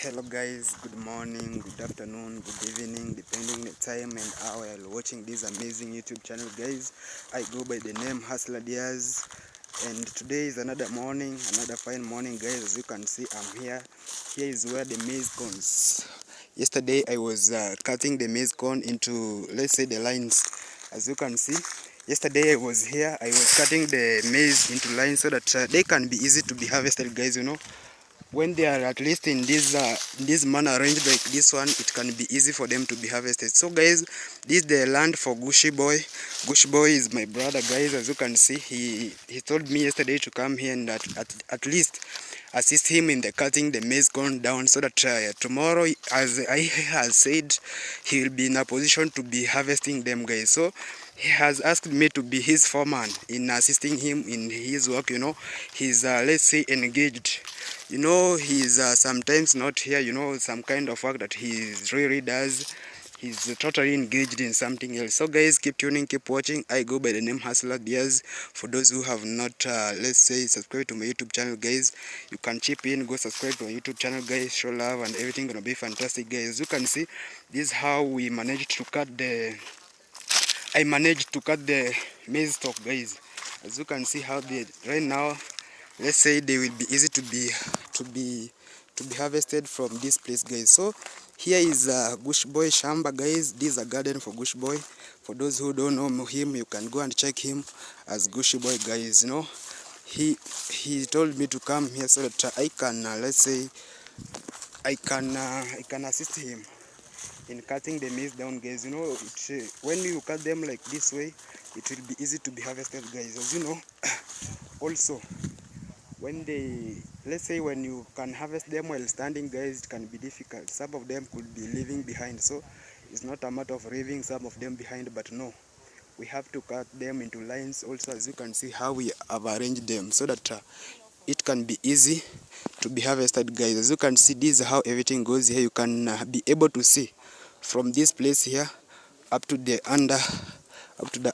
Hello guys, good morning, good afternoon, good evening, depending the time and hour you're watching this amazing YouTube channel guys. I go by the name Hustler Diaz, and today is another morning, another fine morning guys. As you can see, I'm here. Here is where the maize cones. Yesterday I was cutting the maize cone into, let's say, the lines. As you can see, yesterday I was here, I was cutting the maize into lines so that they can be easy to be harvested guys, when they are at least in this manner arranged like this one, it can be easy for them to be harvested. So guys, this is the land for Guci Boy. Guci Boy is my brother guys. As you can see, he told me yesterday to come here and at least assist him in the cutting the maize corn down, so that tomorrow, as I has said, he will be in a position to be harvesting them guys. So he has asked me to be his foreman in assisting him in his work. He's let's say engaged. He's sometimes not here. Some kind of work that he really does. He's totally engaged in something else. So guys, keep tuning, keep watching. I go by the name Hustler Diaz. For those who have not, let's say, subscribed to my YouTube channel guys, you can chip in, go subscribe to my YouTube channel guys, show love, and everything gonna be fantastic guys. As you can see, this is how we managed to cut the I managed to cut the maize stalk guys. As you can see how they right now, let's say they will be easy to be harvested from this place guys. So here is Guci Boy Shamba guys. This is a garden for Guci Boy. For those who don't know him, you can go and check him as Guci Boy guys. He told me to come here so that I can let's say I can assist him in cutting the maize down guys. When you cut them like this way, it will be easy to be harvested guys. As you know, also when let's say when you can harvest them while standing guys, it can be difficult. Some of them could be leaving behind, so it's not a matter of leaving some of them behind, but no, we have to cut them into lines also. As you can see how we have arranged them so that it can be easy to be harvested guys. As you can see, this is how everything goes here. You can be able to see from this place here up to the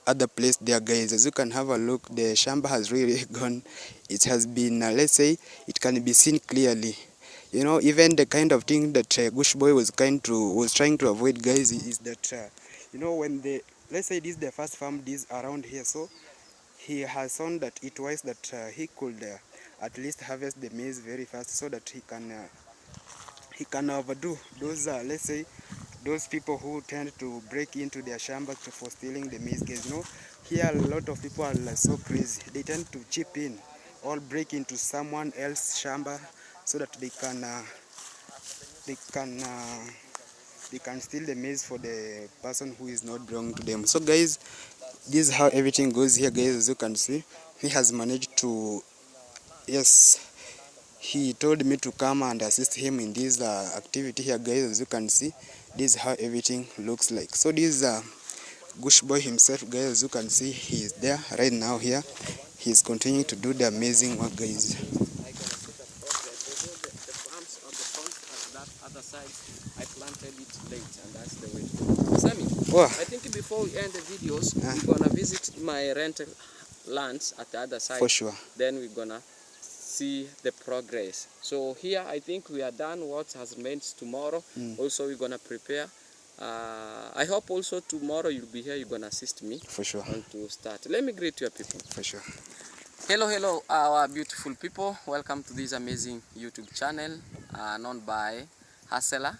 other place there guys. As you can have a look, the shamba has really gone. It has been let's say it can be seen clearly. Even the kind of thing that Guci Boy was trying to avoid guys is that when let's say this is the first farm this around here, so he has shown that it was that he could at least harvest the maize very fast, so that he can overdo those let's say those people who tend to break into their shamba for stealing the maize guys. Here a lot of people are so crazy. They tend to chip in or break into someone else's shamba so that they can steal the maize for the person who is not belonging to them. So guys, this is how everything goes here guys. As you can see, he has managed to, yes, he told me to come and assist him in this activity here guys. As you can see, this is how everything looks like. So this is Guci Boy himself guys. As you can see, he is there right now here. He is continuing to do the amazing work guys. Other side, I planted it late, and that's the way to go. Sammy, I think before we end the videos, we're gonna visit my rental lands at the other side. For sure. Then we're gonna see the progress. So here, I think we are done. What has meant tomorrow. Also, we're gonna prepare. I hope also tomorrow you'll be here. You're gonna assist me. For sure. And to start. Let me greet your people. For sure. Hello, our beautiful people. Welcome to this amazing YouTube channel known by Hustler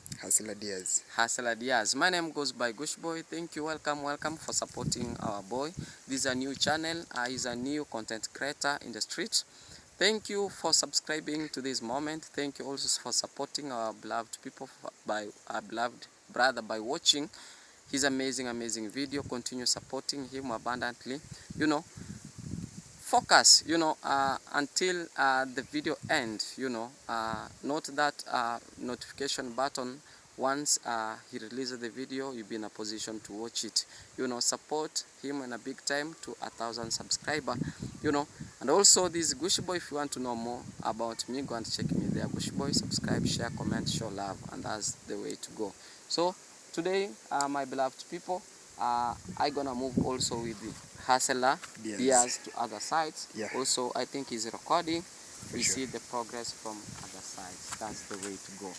Diaz. Hustler Diaz. My name goes by Guci Boy. Thank you, welcome for supporting our boy. This is a new channel. He's a new content creator in the street. Thank you for subscribing to this moment. Thank you also for supporting our beloved people, by our beloved brother, by watching his amazing video. Continue supporting him abundantly. Focus, until the video ends. Note that notification button. Once he releases the video, you'll be in a position to watch it. Support him in a big time to 1,000 subscribers. And also this Guci Boy, if you want to know more about me, go and check me there. Guci Boy, subscribe, share, comment, show love, and that's the way to go. So today, my beloved people, I gonna move also with the Hustler Diaz to other sides. Also, I think he's recording. We see the progress from other sides. That's the way to go.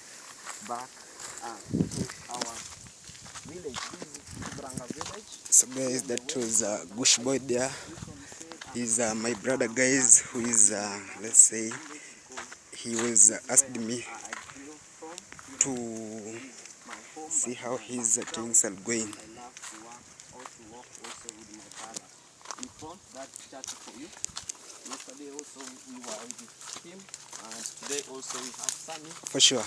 back to our village. This is Branga village. So guys, that was Guci Boy there. He's my brother, guys, who is let's say he was asked me to see how his things are going. I love to work also with my father. In front, that chacha for you. Yesterday also we were with him, and today also we have Sammy. For sure.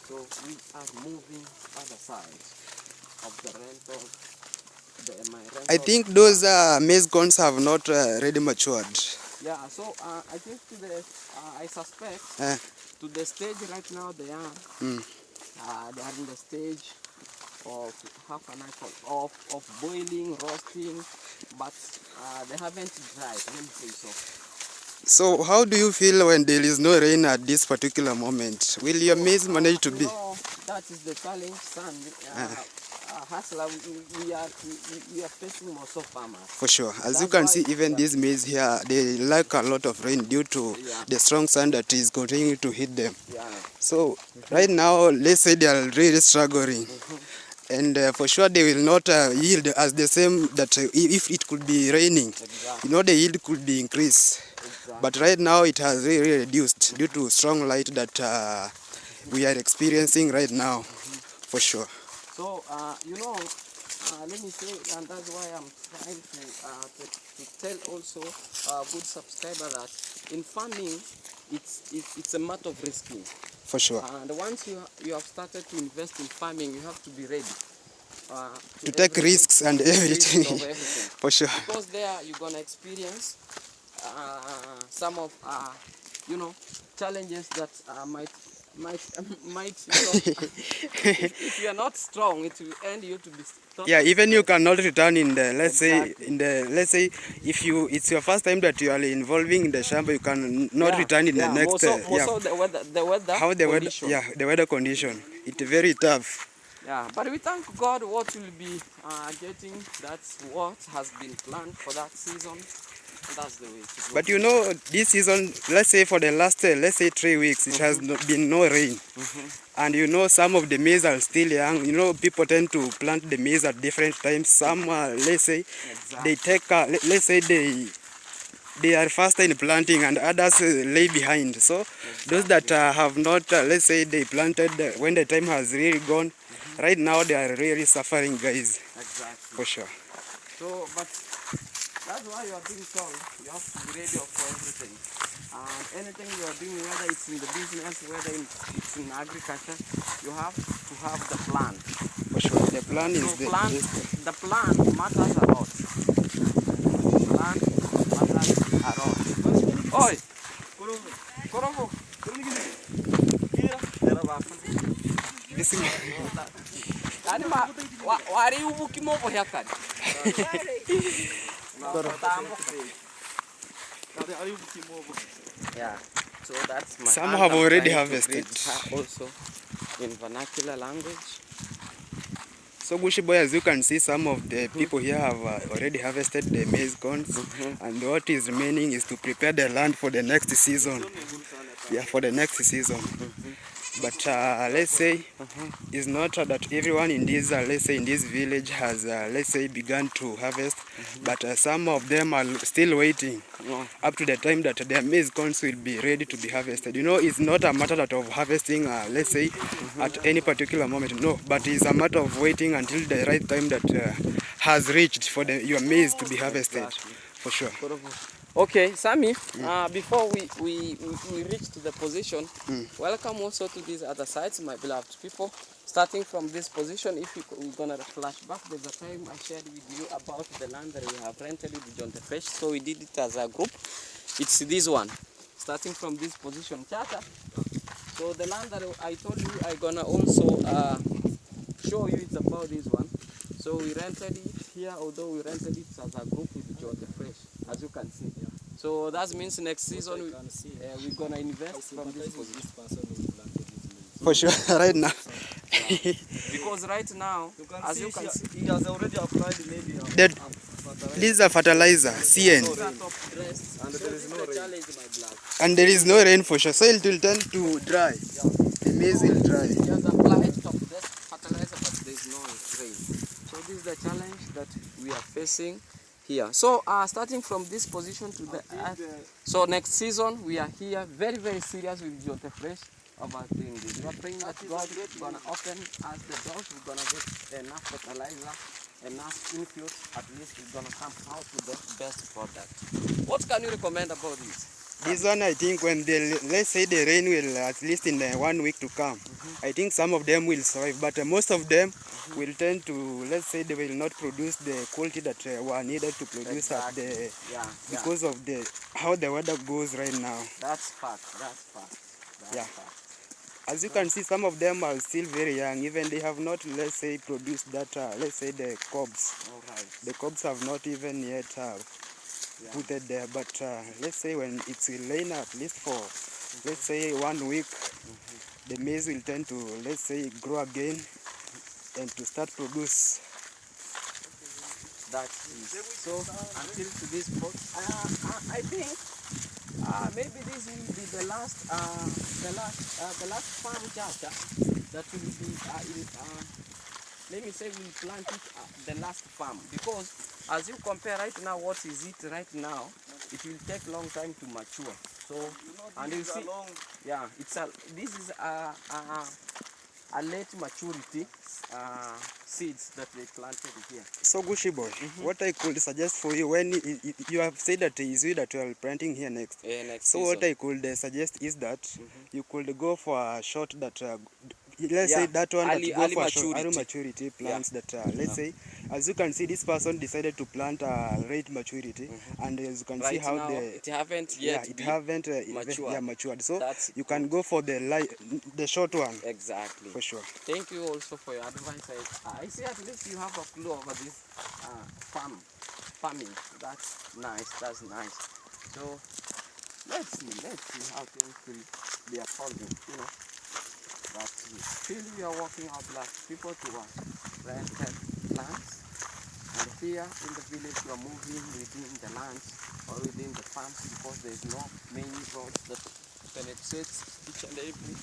So we are moving other side of the rental. My rental. I think those maize cones have not really matured. Yeah, so I think to the I suspect to the stage right now they are. They are in the stage of how can I call of boiling, roasting, but they haven't dried. Let me say so. So how do you feel when there is no rain at this particular moment? Will your maize manage to be? No, that is the challenge, son. Hustler, we are facing most of farmers. For sure. As you can see, even these maize here, they lack a lot of rain due to the strong sun that is continuing to hit them. So right now, let's say they are really struggling. And for sure they will not yield as the same that if it could be raining, you know, the yield could be increased. But right now it has really reduced due to strong light that we are experiencing right now, for sure. So, you know, let me say, and that's why I'm trying to tell also good subscriber that in farming, it's a matter of risking. For sure. And once you have started to invest in farming, you have to be ready. To take risks and everything. For sure. Because there you're going to experience some of, you know, challenges that might you know, if you are not strong, it will end you to be strong. Yeah, even you cannot return in the, let's say if it's your first time that you are involving in the shamba, you can not return in the next most of the weather the weather condition, it's very tough. Yeah, but we thank God what will be getting. That's what has been planned for that season. That's the way to go. But you know, this season, let's say for the last, let's say 3 weeks, it has been no rain. And you know, some of the maize are still young. You know, people tend to plant the maize at different times. Some, let's say, they take, let's say they are faster in planting and others lay behind. So those that have not, let's say they planted when the time has really gone, right now they are really suffering, guys. Exactly. For sure. So, but that's why you are being told you have to be ready for everything. Anything you are doing, whether it's in the business, whether it's in agriculture, you have to have the plan. For sure. The plan is the plan matters a lot. The plan matters a lot. Oi! Korobo! This is yeah, so that's my some have already harvested. Also in vernacular language. So Guci Boy, as you can see, some of the people here have already harvested the maize cones, and what is remaining is to prepare the land for the next season. Yeah, for the next season. But let's say it's not that everyone in this, let's say in this village has, let's say, begun to harvest, but some of them are still waiting up to the time that their maize cones will be ready to be harvested. You know, it's not a matter of harvesting, let's say, at any particular moment, no, but it's a matter of waiting until the right time that has reached for your maize to be harvested, for sure. Okay, Sammy, before we reach to the position, welcome also to these other sides, my beloved people. Starting from this position, if we're going to flash back, there's a time I shared with you about the land that we have rented with John the Fresh, so we did it as a group. It's this one, starting from this position, chacha. So the land that I told you I'm going to also show you, it's about this one. So we rented it here, although we rented it as a group with John the Fresh, as you can see. So that means next season we're going to invest from this position. For sure, right now. Because right now, as you can see, he has already applied maybe this is a fertilizer, CN. And there is no rain. And there is no rain for sure, so it will tend to dry. the maize will dry. He has applied top dress fertilizer, but there is no rain. So this is the challenge that we are facing here. So starting from this position to the earth. So next season we are here very, very serious with Jote Fresh about doing this. We are praying that God is gonna open us the doors. We're gonna get enough fertilizer, enough input. At least we're gonna come out with the best product. What can you recommend about this? This one, I think when let's say the rain will at least in 1 week to come, I think some of them will survive, but most of them will tend to, let's say, they will not produce the quality that were needed to produce at the because of the how the weather goes right now. That's fact. That's fact. That's fact. As you can see, some of them are still very young. Even they have not, let's say, produced that. Let's say the cobs. All right. The cobs have not even yet put it there. But let's say when it's rain at least for, let's say 1 week, the maize will tend to, let's say, grow again and to start produce. That is so. Until to this point, I think maybe this will be the last farm chacha that will be let me say we plant it the last farm, because as you compare right now, what is it right now, it will take long time to mature. So and you see, it's this is a late maturity seeds that they planted here. So Guci Boy, what I could suggest for you, when you have said that it is you that you are planting here next. Next so season. What I could suggest is that you could go for a short that let's say that one early, that go for maturity. early maturity plants that let's say, as you can see, this person decided to plant late maturity, and as you can see how now, it haven't yet matured. So that's you can go for the short one. Exactly. For sure. Thank you also for your advice. I see at least you have a clue over this farming. That's nice. That's nice. So let's see how things will be unfolding. You know, but still we are working out like people to rented lands, and here in the village we are moving within the lands or within the farms, because there is no main road that penetrates each and every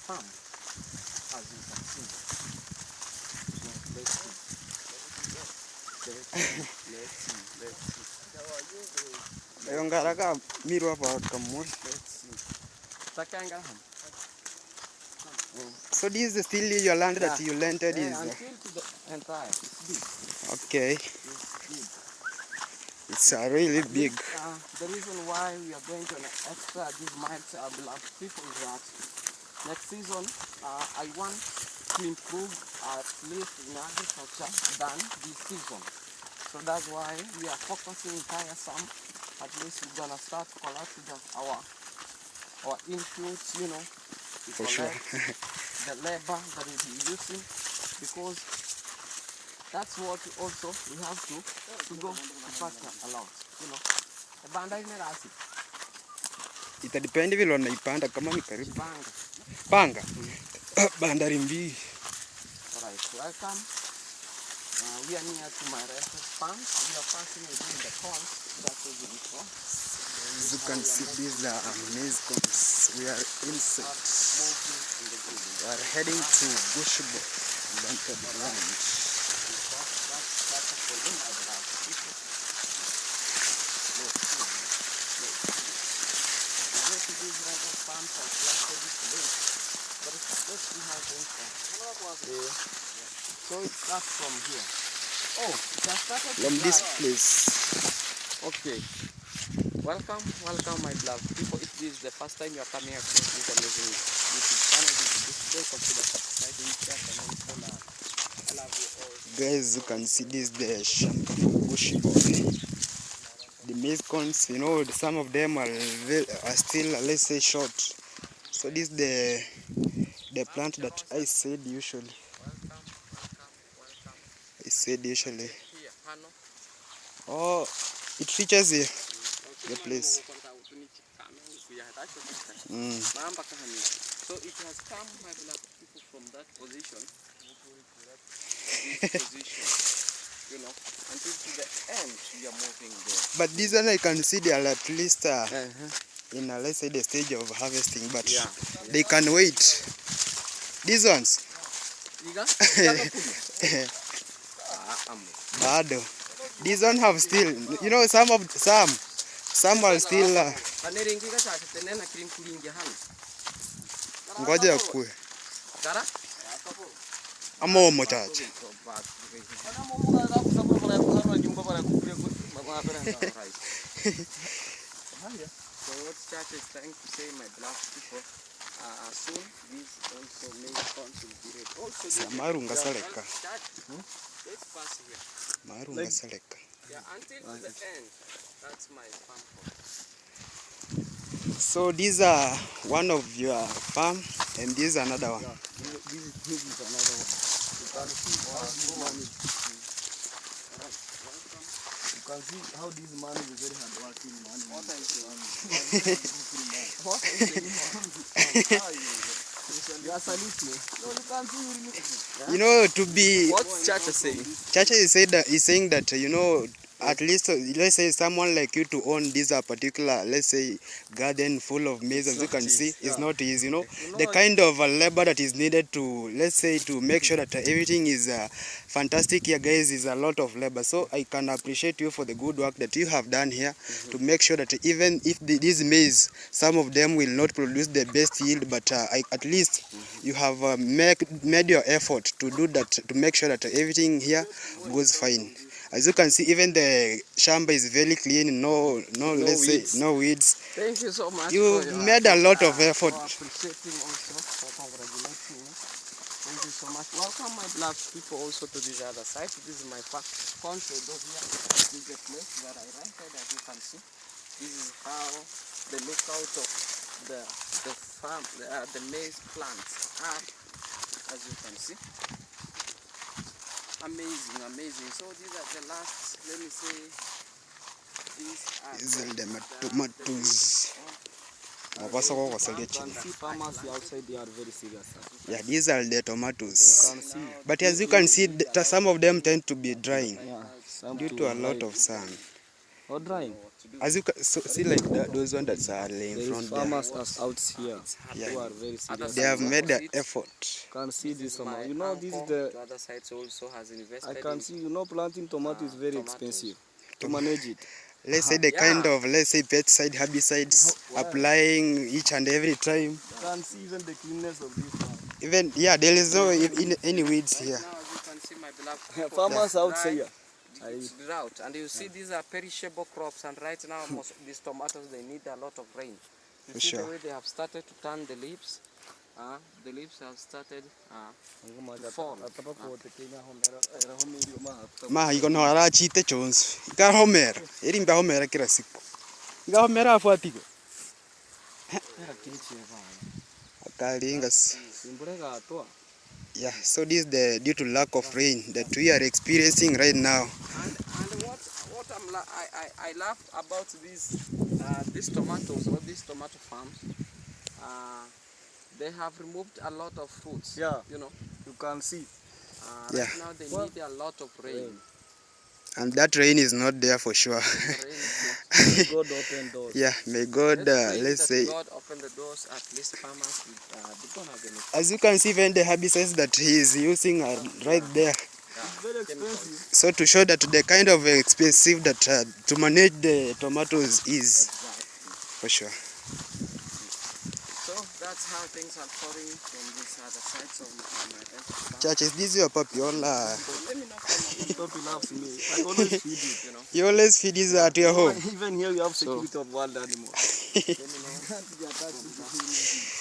farm, as you can see. So let's see. Let's see. So this is still your land that you rented is until to the entire. It's big. Okay. It's big. It's really big. The reason why we are going to an extra these miles, beloved people, is that next season I want to improve at least in agriculture than this season. So that's why we are focusing entire sum. At least we're gonna start collecting our inputs, you know, to For sure. the labor that we'll be using, because that's what also we have to go to factor a lot, you know. The banda is not acid. Itadepend vile wanaipanda, kama ni karibu. Banga. Panga. Bandari mbili. Alright, welcome. We are near to my reference farms. We are passing within the ponds that was before. As you can see, these are maize cones. We are inside. We are heading to Guci Boy planted land. So it starts from here. Oh, it has started From this place. Okay. Welcome, my beloved people. If this is the first time you are coming across this amazing YouTube channel, this is Guci Boy. Consider subscribing, share, comment, follow. I love you all. Guys, you can see this the shamba for Guci Boy. The maize cones, you know, some of them are still, let's say, short. So this is the plant that I said usually. Oh, it reaches here, the place. So it has come, my beloved people, from that position, this position, you know, until to the end we are moving there. But this one I can see they are at least in let's say the stage of harvesting, but Yeah. they can wait. These ones, bado. These ones have still, you know, some are still. Ngoja kue. Amomo chacha. So what Chacha is trying to say, my beloved people, soon these also many corns will be ready. Also, Marunga saleka. let's pass here. Marunga saleka. Yeah, until to the end. That's my farm. So these are one of your farm, and this is another one. Yeah, this is another one. You can see you can see how this man is a very hard working man. What I'm saying. You are saluting. No, you can see. You know, to be. What's Chacha saying? Chacha is saying that, you know, at least let's say someone like you to own this particular, let's say, garden full of maize, as you can see, it's not easy. You know, the kind of labor that is needed to, let's say, to make sure that everything is fantastic here, guys, is a lot of labor. So I can appreciate you for the good work that you have done here to make sure that even if these maize, some of them will not produce the best yield, but at least you have made your effort to do that, to make sure that everything here goes fine. As you can see, even the shamba is very clean, no let's weeds. say, no weeds. Thank you so much. You made a lot of effort. For appreciating also, for congratulating me. Thank you so much. Welcome, my beloved people, also to this other side. This is my farm. Control here. This is the place that I rented, as you can see. This is how the lookout of the farm, the maize plants are, as you can see. Amazing, amazing. So these are the last, let me say, these are the tomatoes. See, farmers outside, they are very serious. Yeah, these are the tomatoes. You can see. But as you can see, some of them tend to be drying Yeah, due to a lot of sun. or drying. As you can see, like those ones that are laying There is front there. farmers as out here Yeah. who are very serious. They have made an effort. You can see this my tomato. You know, this is uncle, the. the other side also has invested I can in see. You know, planting tomato is very tomatoes. expensive to manage it. Let's say the kind of, let's say, pesticide, herbicides, applying each and every time. You can see even the cleanness of this farm. Even, yeah, there is no any weeds here. Now, as you can see, my beloved people, Farmers outside. it's drought, and you see these are perishable crops, and right now most of these tomatoes, they need a lot of rain. You For see sure. the way they have started to turn the leaves. The leaves have started to fall. Ma ikono arachite chons. Ikahomera. Irimba homera kila siku. Ikahomera afuatiko. Akalingas. Yeah, so this is the due to lack of rain that we are experiencing right now. And what I love about these tomatoes or these tomato farms, they have removed a lot of fruits. Yeah. You know. You can see. Yeah. Right now they need a lot of rain. And that rain is not there for sure. The rain is not. May God open doors. Yeah, may God, Pray let's that say, God open the doors, at least farmers they don't have any. as you can see, even the herbicides that he is using are right there. It's very expensive. So to show that the kind of expensive that to manage the tomatoes is, for sure. So that's how things are pouring from this other side of my farm. Church, is this your puppy? Let me know Puppy loves me. I always feed it, you know. You always feed this at your home. Even here we have security of wild animals. Let me know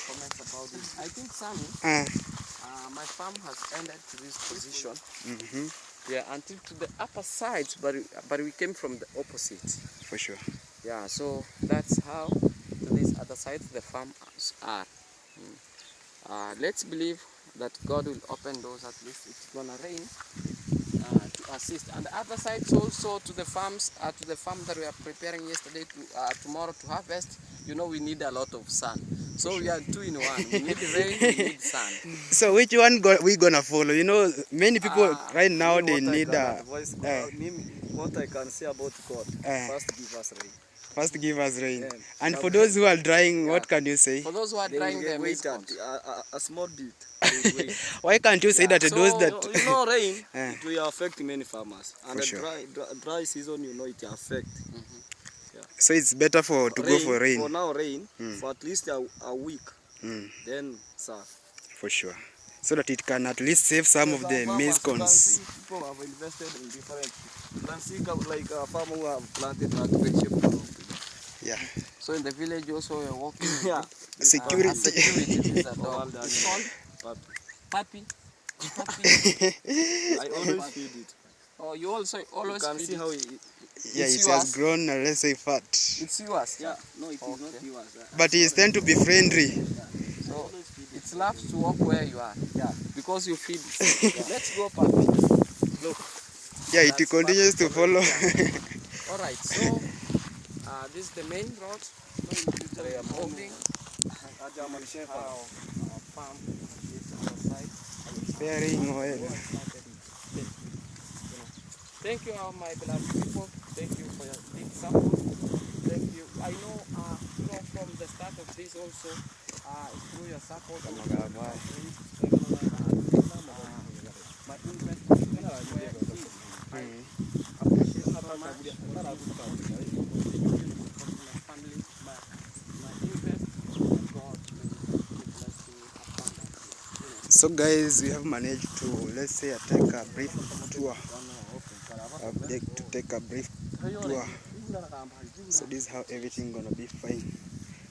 comments about this. I think Sammy, my farm has ended to this position. Yeah, until to the upper side, but we came from the opposite. For sure. Yeah, so that's how to this other side the farms are. Let's believe that God will open doors, at least it's gonna rain to assist. And the other side also to the farms, to the farm that we are preparing yesterday to tomorrow to harvest. You know, we need a lot of sun. So we are two in one. We need rain, we need sun. So which one we gonna follow? You know, many people right now they need what I can say about God. First give us rain. First give us rain. Yeah. And for those who are drying, what can you say? For those who are They trying will their wait maize a small bit. They will wait. Why can't you say that so, those that... You know, rain, Eh. it will affect many farmers. And For the sure. dry season, you know, it will affect. So it's better to go for rain. For now, rain, for at least a week. Then, sir. For sure. So that it can at least save some of the maize corns. People have invested in different. You can see like a farmer who have planted that vegetable. Yeah. So in the village also you're working. Yeah. Security. Security is a dog. Called It's called puppy. puppy. I always feed it. Oh, you also always You can feed see it. how it. Yeah, It's it yours. has grown, let's say, fat. It's yours. Yeah, no, it is Okay. not yours. But it tend to be friendly. So it loves to walk where you are. Yeah. Because you feed. Let's go, puppy. Look. Yeah, it That's continues to follow. All right. So this is the main road. We are moving. A German Shepherd. Our farm is on the side. Sparing oil. Thank you, all my beloved people. Thank you for your big support. Thank you. I know, from the start of this also, through your support, my investment where it is. I appreciate so much. My family, my invest, God will bless you abundantly. So guys, we have managed to, let's say, take a brief tour. So this is how everything gonna be fine.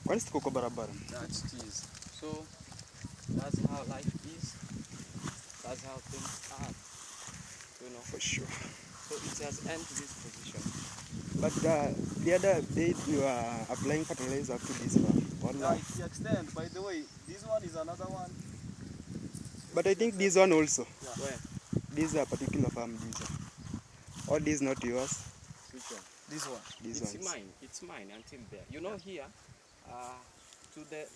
What is Coco Barabara? That's it is. So that's how life is. That's how things are. You know. For sure. So it has ended this position. But the other day you are applying fertilizer to this one. Yeah, it's the extent. By the way, this one is another one. But I think this one also. Yeah. Where? This is a particular farm. This one. Or this not yours. Which one? This one. This It's one. mine. It's mine until there. You know here, to the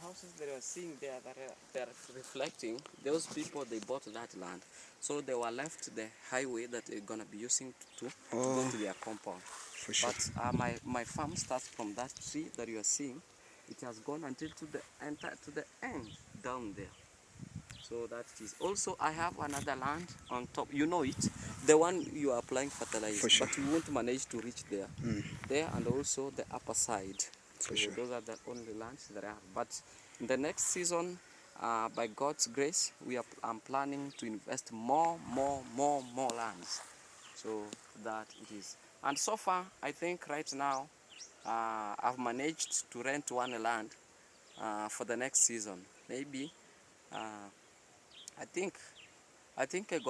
houses that you are seeing there that are reflecting, those people they bought that land, so they were left the highway that they're gonna be using to go to their compound. For sure. But my farm starts from that tree that you are seeing. It has gone until to the end down there. So that is. Also, I have another land on top. You know it, the one you are applying fertilizer. For sure. But we won't manage to reach there. There and also the upper side. For So sure. those are the only lands that I have. But in the next season, by God's grace, I'm planning to invest more lands. So that it is. And so far, I think right now, I've managed to rent one land for the next season. Maybe. I think we're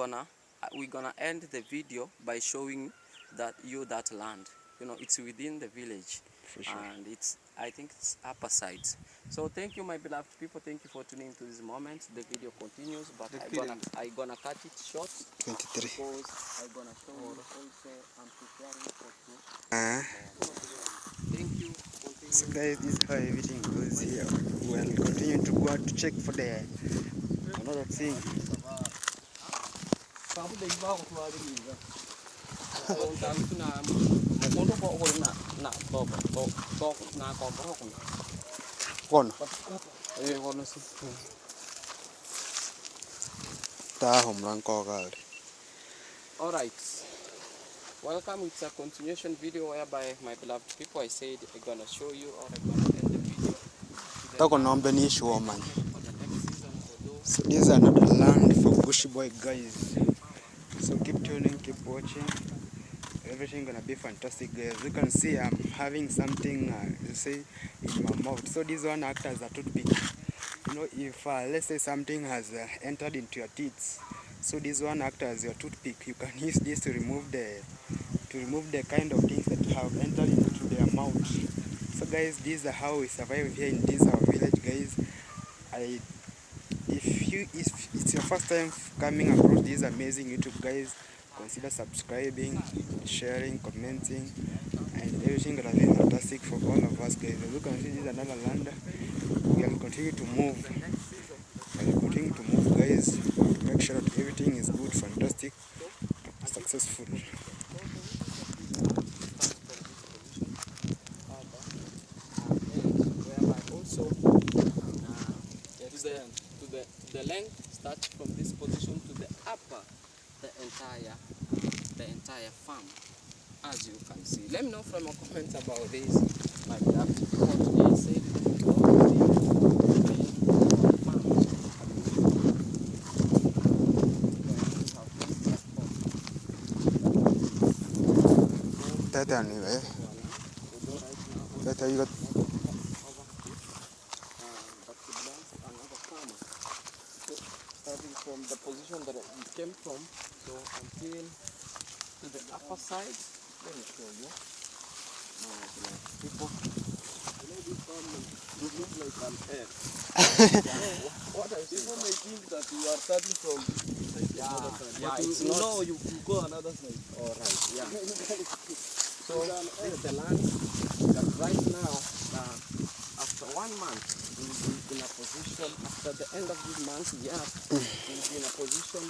gonna end the video by showing that land. You know, it's within the village. For sure. And I think it's upper sides. So thank you, my beloved people. Thank you for tuning into this moment. The video continues, but I'm gonna cut it short 23. because I'm gonna show you also I'm preparing for two. Thank you. Continue. So guys, this is how everything goes here. We'll continue to go out to check for the another thing. Kono. All right. Welcome. It's a continuation video whereby my beloved people, I said I'm gonna show you or I'm gonna end the video. Tako nombe ni show man. For the next season for those. So this is another land for Guci Boy guys. So keep tuning, keep watching. Everything gonna be fantastic guys. You can see I'm having something let's say in my mouth. So this one acts as a toothpick. You know, if let's say something has entered into your teeth, so this one acts as your toothpick. You can use this to remove the kind of things that have entered into their mouth. So guys, this is how we survive here in this our village guys. If it's your first time coming across this amazing YouTube guys, consider subscribing, sharing, commenting, and everything gonna be fantastic for all of us guys. As you can see, this is another land. We will continue to move. We will continue to move guys to make sure that everything is good, fantastic, successful. to the length, start from this position to the upper, the entire farm, as you can see. Let me know from your comments about this, my beloved people. Today said Tata anyway. Tata, you got starting from the position that we came from, so until to the upper side. Let me show you. People, You know this farm looks like an egg. what I see? People may think that you are starting from this side to another side. Yeah, But it's you not. know you go another side. All right, yeah. So It's this is the land that right now, after 1 month, we will be in a position, after the end of this month, yeah, we will be in a position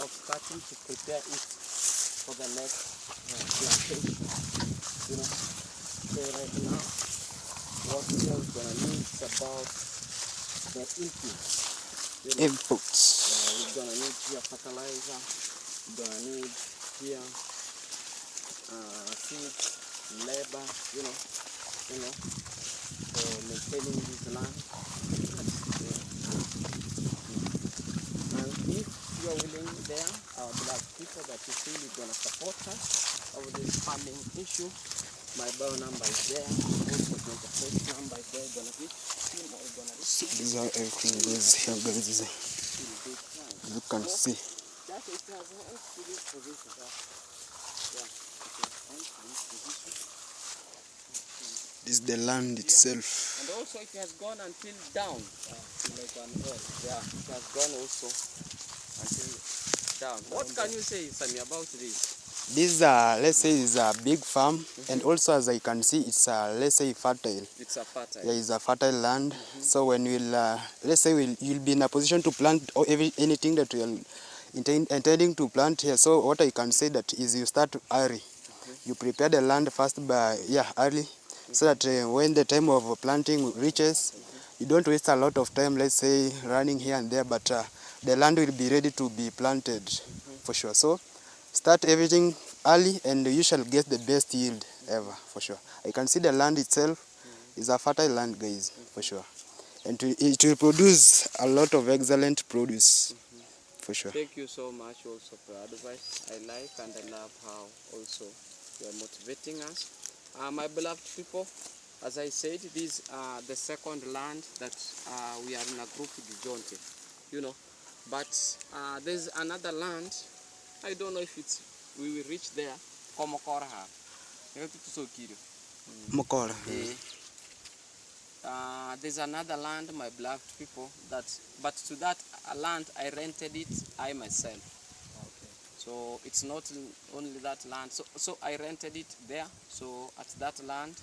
of starting to prepare it for the next plantation. You know, so right now, what we are going to need is about the input. You know, inputs. we're going to need here fertilizer, we're going to need here seed, labor, you know, for maintaining this land. And if you are willing there, our beloved people that you feel is going to support us over this farming issue, my bio number is there. Also, the first number is there. Going to reach him or going to reach So this is how everything goes here, guys. You can see. that it has helped to this position. Yeah, it has helped to this position. This is the land itself. And also it has gone until down. Like an L. Yeah, it has gone also until down. What can you say, Sammy, about this? This let's say is a big farm, and also as I can see, it's let's say fertile. It's a fertile. Yeah, it's a fertile land. So when we'll let's say you'll be in a position to plant anything that you're intending to plant here. So what I can say that is you start early. You prepare the land first by early, so that when the time of planting reaches, you don't waste a lot of time, let's say running here and there, but the land will be ready to be planted for sure. So start everything early and you shall get the best yield ever for sure. I can see the land itself is a fertile land, guys, for sure. And it will produce a lot of excellent produce for sure. Thank you so much also for advice. I like and I love how also you are motivating us. My beloved people, as I said, this is the second land that we are in a group with Jonte, you know. But there's another land. I don't know if we will reach there. Mokora. There's another land, my beloved people, but to that land I rented it I myself. Okay. So it's not only that land. So I rented it there. So at that land,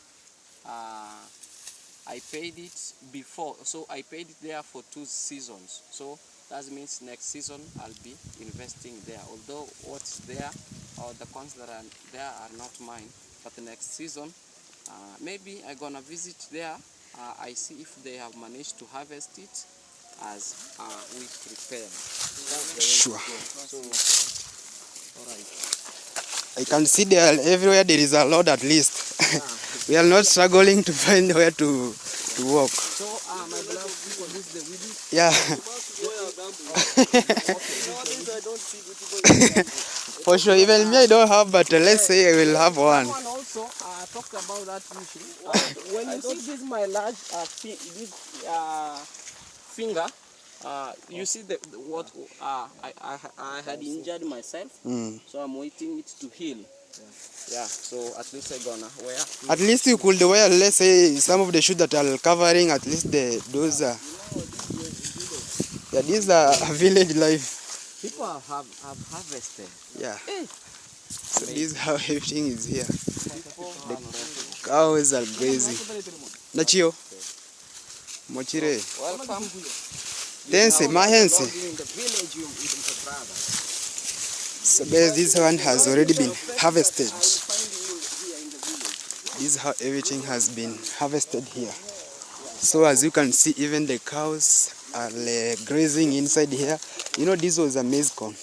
I paid it before. So I paid it there for 2 seasons. So that means next season I'll be investing there. Although what's there or the coins that are there are not mine, but the next season maybe I'm gonna visit there. I see if they have managed to harvest it as we prepare. Sure. So, all right. I can see there everywhere there is a lot at least. Yeah. We are not struggling to find where to walk. So, my beloved people, this is the video. Yeah. Nowadays I don't see Guci Boy. For sure, even me I don't have, but let's say I will have one. Someone also talked about that issue. When you see this my large finger, you see what I had injured myself, so I'm waiting it to heal. Yeah, so at least I'm gonna wear. At least you could wear, let's say, some of the shoes that are covering at least those. Yeah, these are village life. People have harvested. Yeah. Hey. So this is how everything is here. The cows are grazing. Nachio. Mochire. Welcome. Tense, mahense. In the village, you the brother. So guys, this one has already been harvested. I will find you here in the village. This is how everything has been harvested here. So as you can see, even the cows are grazing inside here. You know, this was a maize corn.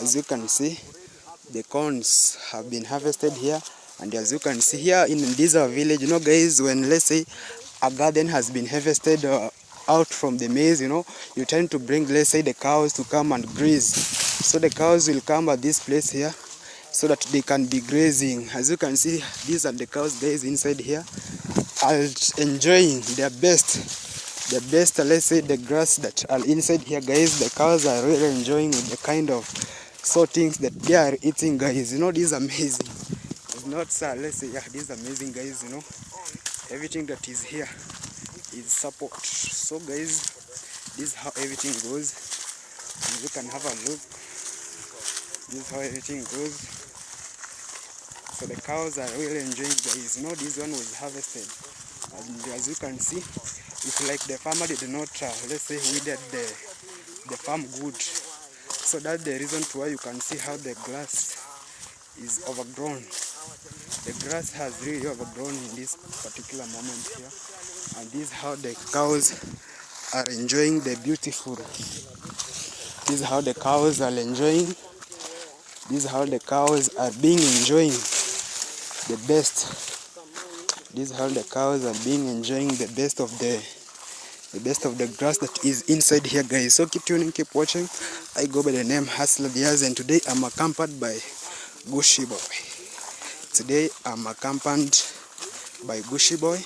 As you can see, the corns have been harvested here. And as you can see here in this village, you know guys, when let's say a garden has been harvested out from the maize, you know, you tend to bring, let's say, the cows to come and graze. So the cows will come at this place here so that they can be grazing. As you can see, these are the cows guys inside here, are enjoying their best. The best, let's say, the grass that are inside here guys. The cows are really enjoying with the kind of sortings that they are eating guys. You know, this is amazing. It's not let's say, yeah, this is amazing guys. You know, everything that is here is support. So guys, this is how everything goes. And you can have a look. This is how everything goes. So the cows are really enjoying guys. You know, this one was harvested, and as you can see, it's like the farmer did not let's say, weeded the farm good. So that's the reason to why you can see how the grass is overgrown. The grass has really overgrown in this particular moment here. And this is how the cows are enjoying the beautiful. This is how the cows are enjoying. This is how the cows are being enjoying the best. This is how the cows are being enjoying the best of the grass that is inside here guys. So keep tuning, keep watching. I go by the name Hustler Diaz, and today I'm accompanied by Guci Boy. Today I'm accompanied by Guci Boy,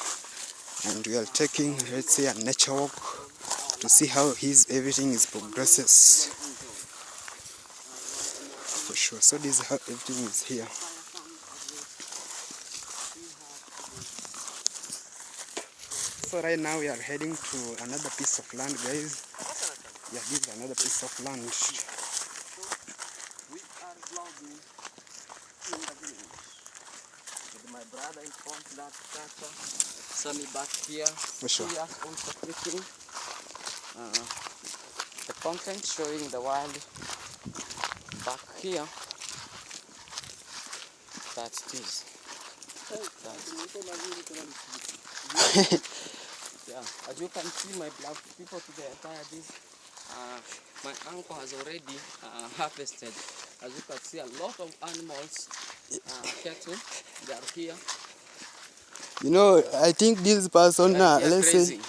and we are taking, let's say, a nature walk to see how everything is progresses. For sure. So this is how everything is here. So right now we are heading to another piece of land guys. Yeah, this is another piece of land. We are vlogging in the village with my brother in front, that chacha, Sammy back here. For sure. He is also clicking the content showing the wild back here. That's this. Yeah, as you can see, my black people to the entire this. My uncle has already harvested. As you can see, a lot of animals, cattle, they are here. You know, I think this person, let's say,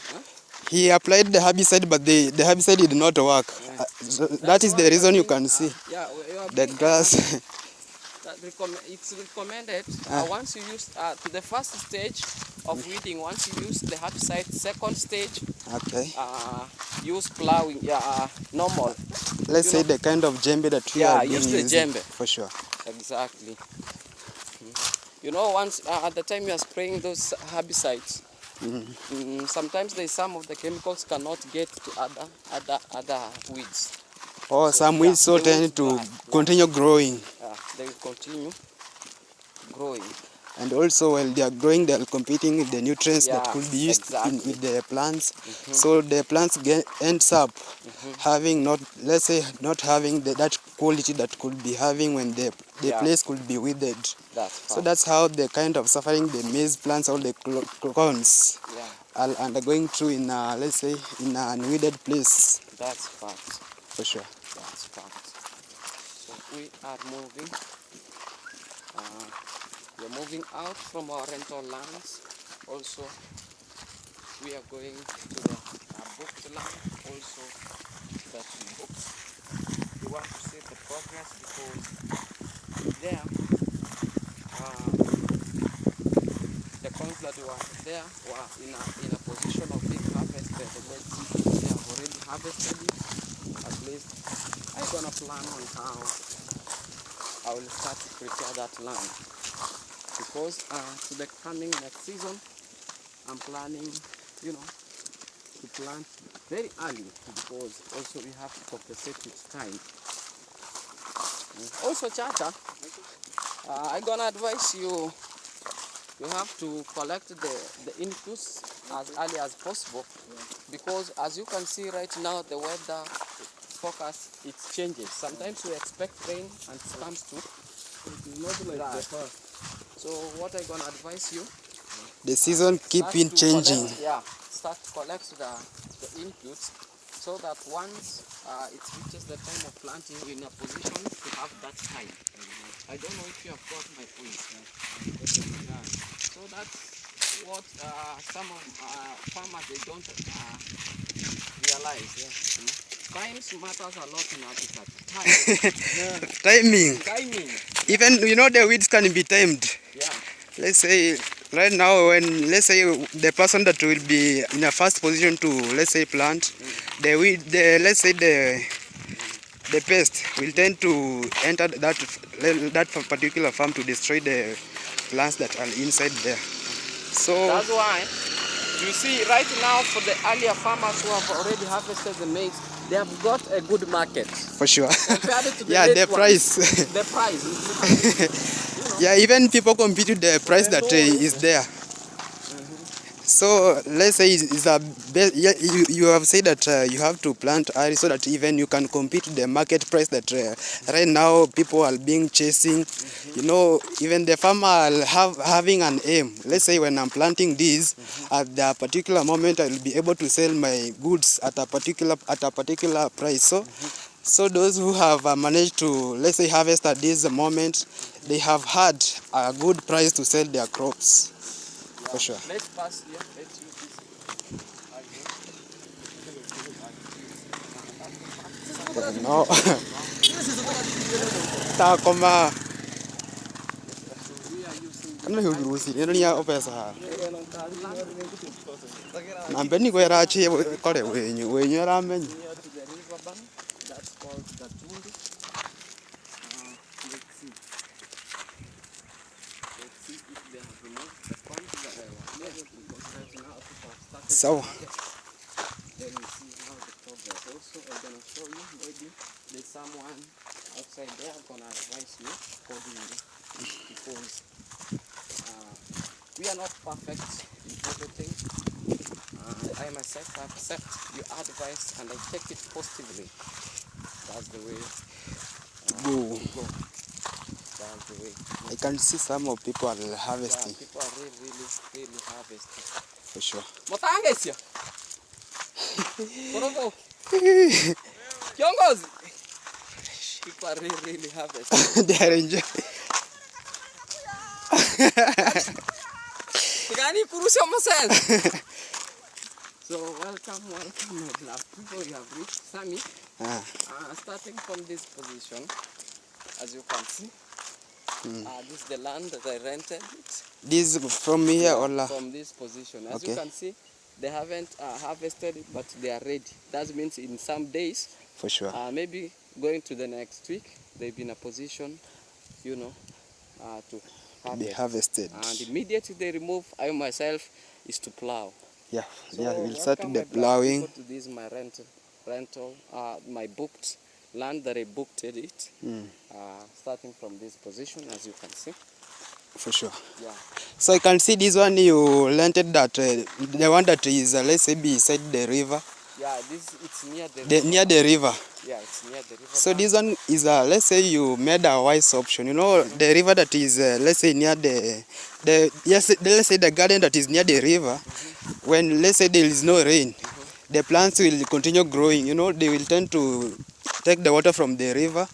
he applied the herbicide, but the herbicide did not work. Yeah. So that is the reason you can see the grass. It's recommended once you use to the first stage of weeding. Once you use the herbicide, second stage, Okay. use plowing. Normal. Let's say the kind of djembe that we are being use the using. djembe. For sure. Exactly. You know, once at the time you are spraying those herbicides, sometimes some of the chemicals cannot get to other weeds. Or some weeds so tend to continue growing. They will continue growing. And also while they are growing, they are competing with the nutrients that could be used with the plants. So the plants ends up having not having that quality that could be having when the place could be withered. So that's how the kind of suffering the maize plants or the corns are undergoing through in let's say in an unweeded place. That's fact. For sure. That's fact. So we are moving. We're moving out from our rental lands. Also, we are going to the booked land. Also, that we booked. We want to see the progress because there, the corns that were there were in a position of being harvested. Let's see, they have already harvested it. At least I'm gonna plan on how I will start to prepare that land, because to the coming next season I'm planning, to plant very early, because also we have to compensate with time. Also, chacha, I'm gonna advise you. You have to collect the inputs as early as possible, because as you can see right now, the weather forecast, it changes. Sometimes we expect rain and it comes to not like that. So what I'm gonna advise you, the season keep changing. Start to collect the inputs, so that once it reaches the time of planting, you're in a position to have that time. I don't know if you have got my point. Yeah. So that's what some of farmers, they don't realize. Times matters a lot in agriculture. Time. Timing. Timing. Even the weeds can be timed. Yeah. Let's say right now, when let's say the person that will be in a first position to let's say plant, the weed, let's say the pest will tend to enter that particular farm to destroy the plants that are inside there. So that's why you see right now, for the earlier farmers who have already harvested the maize, they have got a good market. For sure. Compared to the yeah, late the price. The price. Yeah, even people compete with the price that is there. So let's say is a yeah, you have said that you have to plant early so that even you can compete with the market price that right now people are being chasing. Even the farmer having an aim. Let's say when I'm planting this, at the particular moment I will be able to sell my goods at a particular price. So those who have managed to, let's say, harvest at this moment, they have had a good price to sell their crops. For sure. Let's pass here. Let's use this. No. Takoma. Ano hiyo virusi? Neno ni ya opesa. Na mbeni kwa rachi kore wenyu ramenyi. That's called the tundi. Let's see. Let's see if they have removed the point that I was because right now people have started. So. Then we see how the progress. Also, I'm gonna show you maybe there's someone outside there gonna advise you accordingly, because we are not perfect in everything. I myself accept your advice and I take it positively. That's the way Go. That's the way. I can see some of people are harvesting. Yeah, people are really harvesting. For sure. Motangesia. Korogo. Kiongozi. People are really harvesting. They are enjoying. Gani kurusha masense. So welcome my beloved people. You have reached Sami. Starting from this position, as you can see, this is the land that I rented. This from here or from this position. As okay. You can see, they haven't harvested it, but they are ready. That means in some days, for sure, maybe going to the next week, they'll be in a position, to be harvested. And immediately they remove, I myself is to plow. Yeah, So we'll start the plowing. This is my rental, my booked land that I booked it. Starting from this position, as you can see. For sure. Yeah. So I can see this one you rented that the one that is let's say beside the river. Yeah, it's near the river. Near the river. Yeah, it's near the river. So this one is let's say you made a wise option. The river that is let's say near let's say the garden that is near the river. When let's say there is no rain, the plants will continue growing. They will tend to take the water from the river,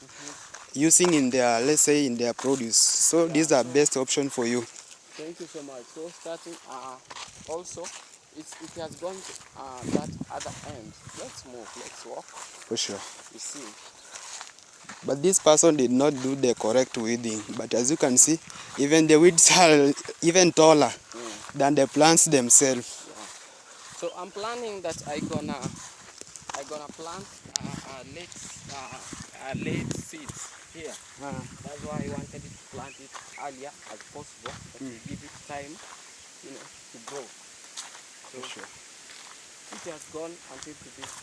using in their, let's say, in their produce. So these are best option for you. Thank you so much. So starting also it has gone that other end. Let's move, let's walk. For sure. You see. But this person did not do the correct weeding. But as you can see, even the weeds are even taller than the plants themselves. So I'm planning that I gonna plant late seeds here. That's why I wanted to plant it earlier as possible, but to give it time, to grow. So sure. It has gone until to this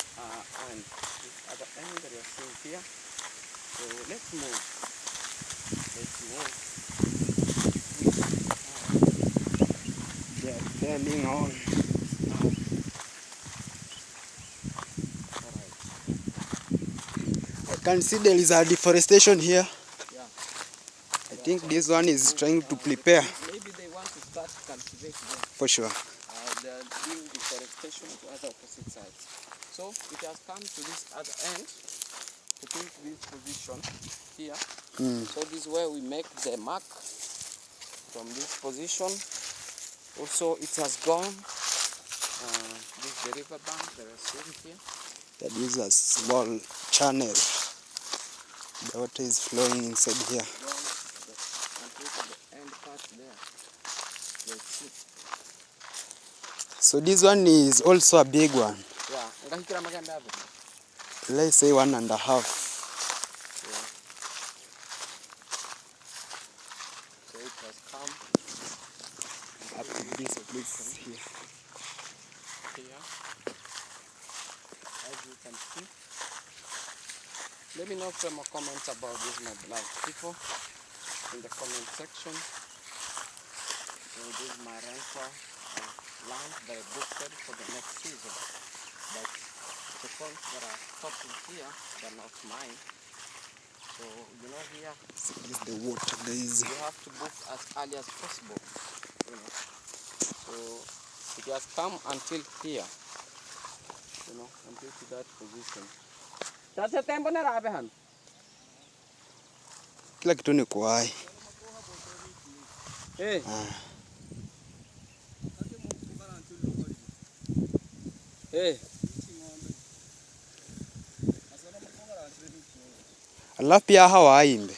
end, this other end that you're seeing here. So let's move. They are telling on. I can see there is a deforestation here. Yeah. I think this one is trying to prepare. Maybe they want to start cultivating. For sure. They are doing deforestation to other opposite sides. it has come to this other end, to come to this position here. So this is where we make the mark from this position. Also, it has gone. This is the river bank that is seen here. That is a small channel. The water is flowing inside here. Until the end part there. Let's see. So this one is also a big one. Yeah. Let's say 1.5. Yeah. So it has come Up to this place here. here. As you can see. Let me know from a comment about this, my beloved people, in the comment section. So this is my rental land that I booked for the next season. But the points that are talking here, they're not mine. So here So this is the water, guys. you have to book as early as possible. So it has come until here. Until to that position. Sasa tempo na rabehan. Kila kitu ni kwai. Eh. Eh. Alafu pia hawaimbe.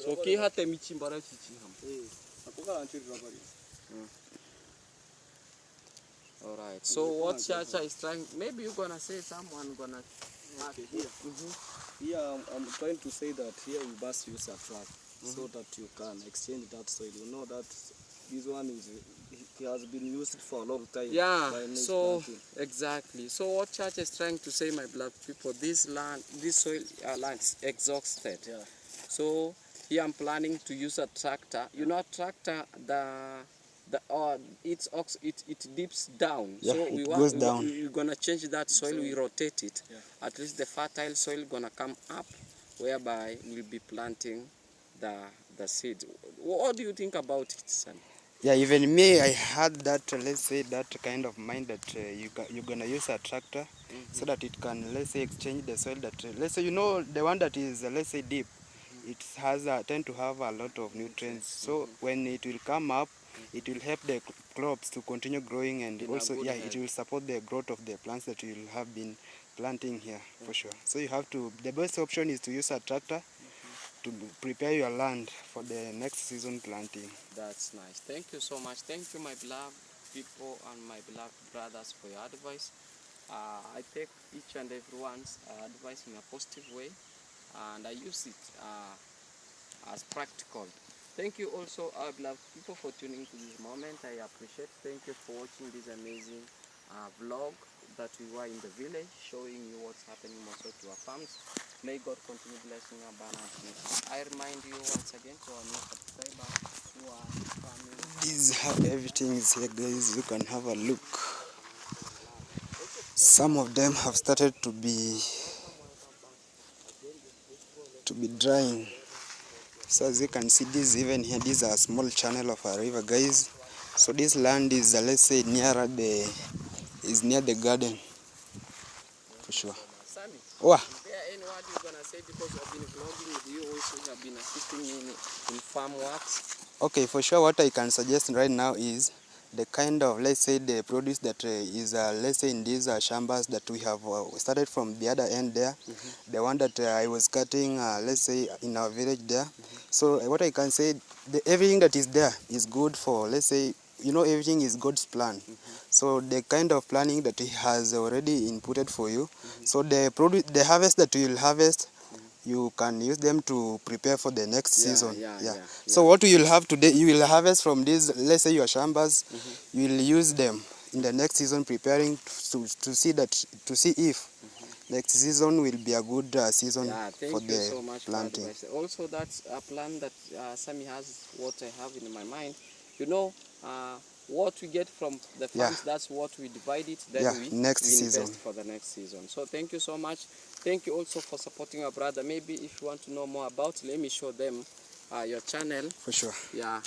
So ki hate michimbara chichi ham. All right. So what Chacha is trying, maybe you're gonna say someone gonna. Okay, here. Here I'm trying to say that here we must use a truck so that you can exchange that soil. You know that this one it has been used for a long time. Yeah. by maize So planting. exactly. So what Chacha is trying to say, my beloved people, this soil land is exhausted. Yeah. So here I'm planning to use a tractor. You know, a tractor, it dips down. Yeah, so it goes down. we're gonna change that soil. We rotate it. Yeah. At least the fertile soil gonna come up, whereby we'll be planting the seed. What do you think about it, son? Yeah, even me, I had that, let's say, that kind of mind that you're gonna use a tractor so that it can, let's say, exchange the soil that, let's say, the one that is, let's say, deep, it has tend to have a lot of nutrients. So when it will come up, it will help the crops to continue growing, and In a also, good yeah, health. it will support the growth of the plants that you will have been planting here, for sure. So you have to, the best option is to use a tractor to prepare your land for the next season planting. That's nice. Thank you so much. Thank you, my beloved people and my beloved brothers, for your advice. I take each and everyone's advice in a positive way, and I use it as practical. Thank you also, our beloved people, for tuning to this moment. I appreciate. Thank you for watching this amazing vlog that we were in the village, showing you what's happening also to our farms. May God continue blessing abundantly. I remind you once again to our new subscribers who are farming. This is how everything is here, guys. You can have a look. Some of them have started to be drying. So as you can see, this even here, this is a small channel of a river, guys. So this land is, let's say, near the garden, for sure. Sammy, Oh, is there any word you're gonna say, because I've been vlogging with you, also you have been assisting me in farm works? okay, for sure. What I can suggest right now is the kind of, let's say, the produce that is, let's say, in these shambas that we have started from the other end there, the one that I was cutting, let's say, in our village there. So what I can say, everything that is there is good for, let's say, everything is God's plan. So the kind of planning that He has already inputted for you. So the harvest that you will harvest, you can use them to prepare for the next season. Yeah. So what you will have today, you will harvest from these, let's say, your shambas. You will use them in the next season, preparing to see if next season will be a good season for Thank you the so much planting. for advice. Also, that's a plan that Sammy has, what I have in my mind. You know, what we get from the farms, that's what we divide it, then we next invest season. for the next season. So thank you so much. Thank you also for supporting our brother. Maybe if you want to know more about, let me show them your channel. For sure. Yeah,